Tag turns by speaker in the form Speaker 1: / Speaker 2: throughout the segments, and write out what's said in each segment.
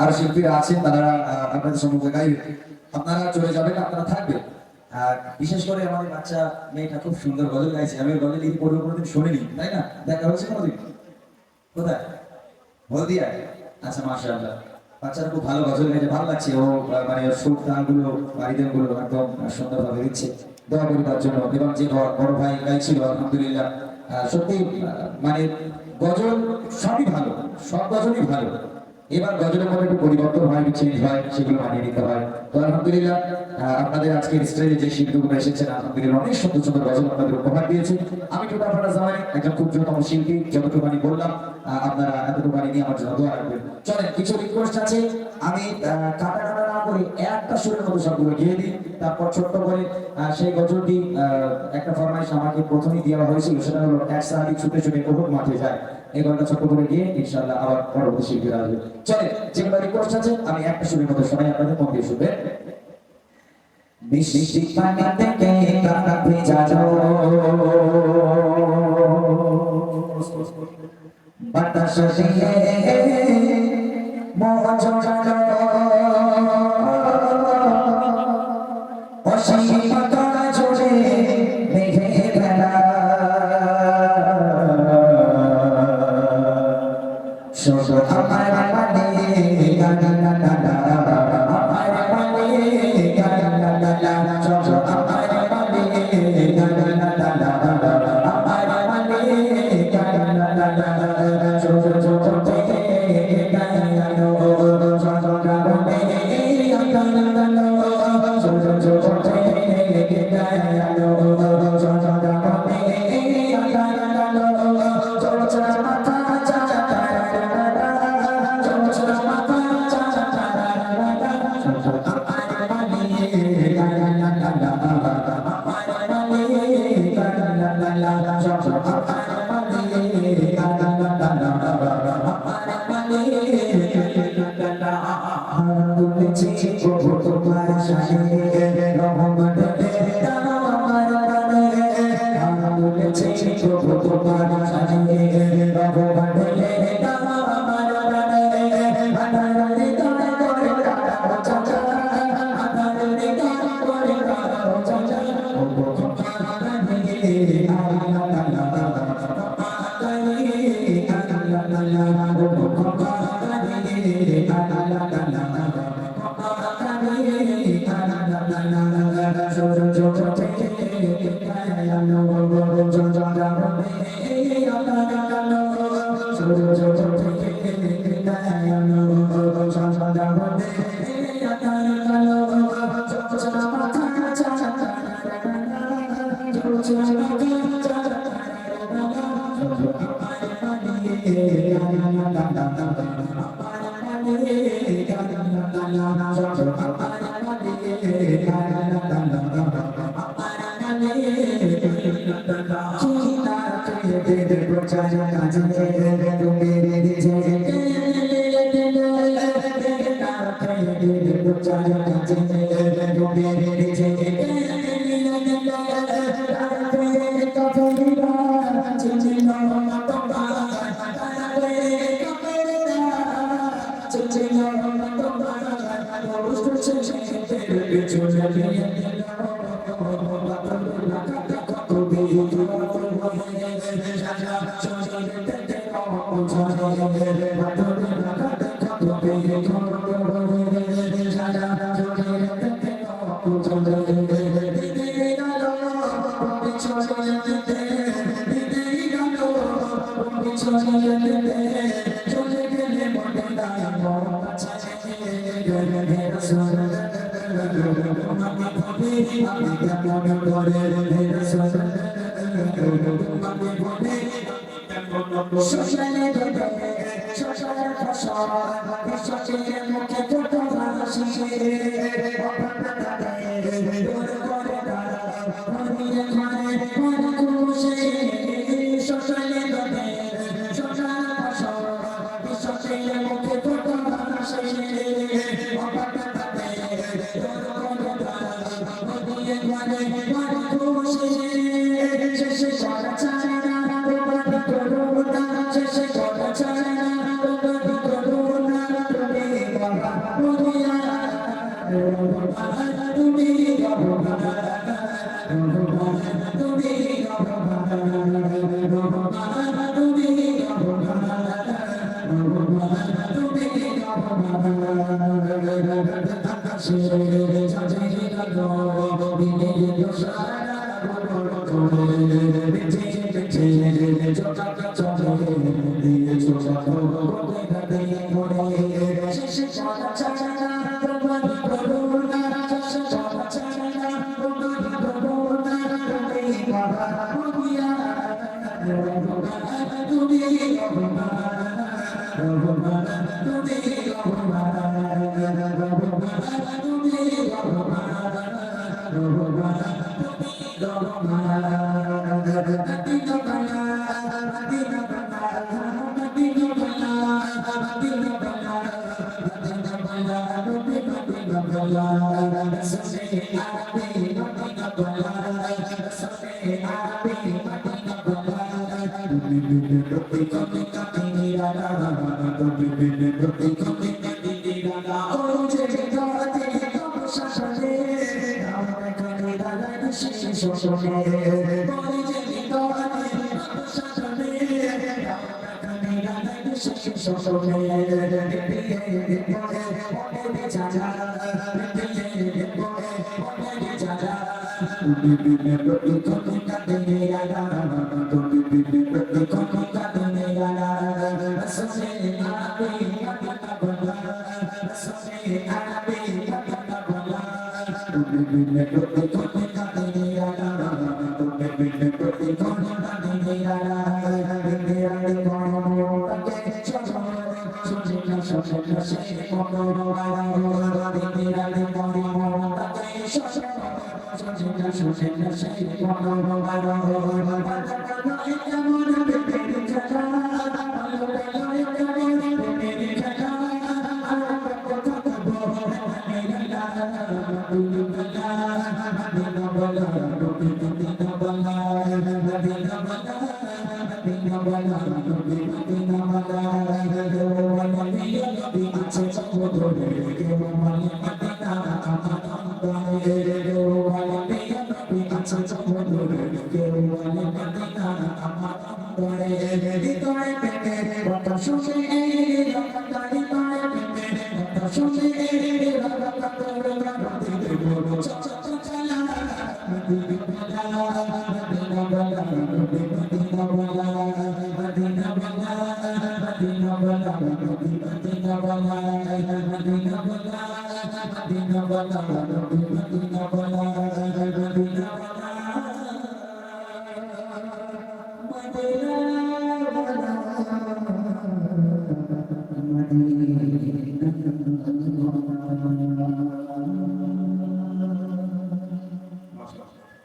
Speaker 1: আর শিল্পীরা আছেন, তারা আপনাদের সম্মুখে গাইবে, আপনারা চলে যাবেন, আপনারা থাকবেন। আর বিশেষ করে আমাদের বাচ্চা মেয়েটা খুব সুন্দর গজল গাইছে, আমি ওর গজল লিখে পড়বো কোনোদিন শুনিনি, তাই না? দেখা হয়েছে কোনোদিন? কোথায়? হলদিয়া? আচ্ছা, মাশাআল্লাহ, বাচ্চারা খুব ভালো গজল গাইছে, ভালো লাগছে। ও মানে ওর সুর তালগুলো বাড়িদেরগুলো একদম সুন্দরভাবে দিচ্ছে। দোয়া করি তার জন্য। এবং যে বড় ভাই গাইছিল, আলহামদুলিল্লাহ, সত্যি মানে গজল সবই ভালো, সব গজলই ভালো। এবার গজলের মধ্যে একটু পরিবর্তন হয়, একটু চেঞ্জ হয়, সেগুলো মানিয়ে নিতে হয়। তো আলহামদুলিল্লাহ, আপনাদের আজকের স্টেজে যে শিল্পীগুলো এসেছেন, আলহামদুলিল্লাহ অনেক সুন্দর সুন্দর গজল আপনাদের উপহার দিয়েছে। আমি টোটা ফাটা জামাই, একজন ক্ষুদ্রতম শিল্পী, যতটুকুনি বললাম আপনারা এতটুকুনি নিয়ে আমার জন্য দোয়া রাখবেন। চলেন, কিছু রিকোয়েস্ট আছে, আমি কাটা কাটা না করে একটা সুরের মতো সবগুলো গিয়ে দিই, তারপর ছোট্ট করে সেই গজলটি, একটা ফরমাইশ আমাকে প্রথমেই দেওয়া হয়েছিল, সেটা হলো এক সাহাবী ছুটে ছুটে বহুত মাঠে যায়। এই গল্পটা ছোট্ট করে গিয়ে ইনশাআল্লাহ আবার পরবর্তী শিল্পীরা আসবে। চলে, যেগুলো রিকোয়েস্ট আছে আমি একটা সুরের মতো শোনাই, আপনাদের মন দিয়ে শুনবেন। বৃষ্টি পানি থেকে কাকা ভেজালো, বাতাস দিয়ে মোহ জড়ালো, অসীম তারা জুড়ে মেঘে ভেলা, শুধু আমার মানে গানা গানা গানা, আমার মানে গানা গানা গানা, শুধু আমার মানে গানা গানা গানা, আমার মানে গানা গানা গানা, শুধু শুধু থেকে গায়ানো, শুধু গানে গানা গানা, শুধু শুধু থেকে গায়ানো, শুধু গানে গানা গানা, শুধু মাথা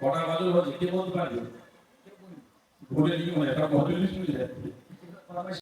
Speaker 2: কটা বাজে কে বলতে পারবে ভোটের কি মানে একটা কত জিনিস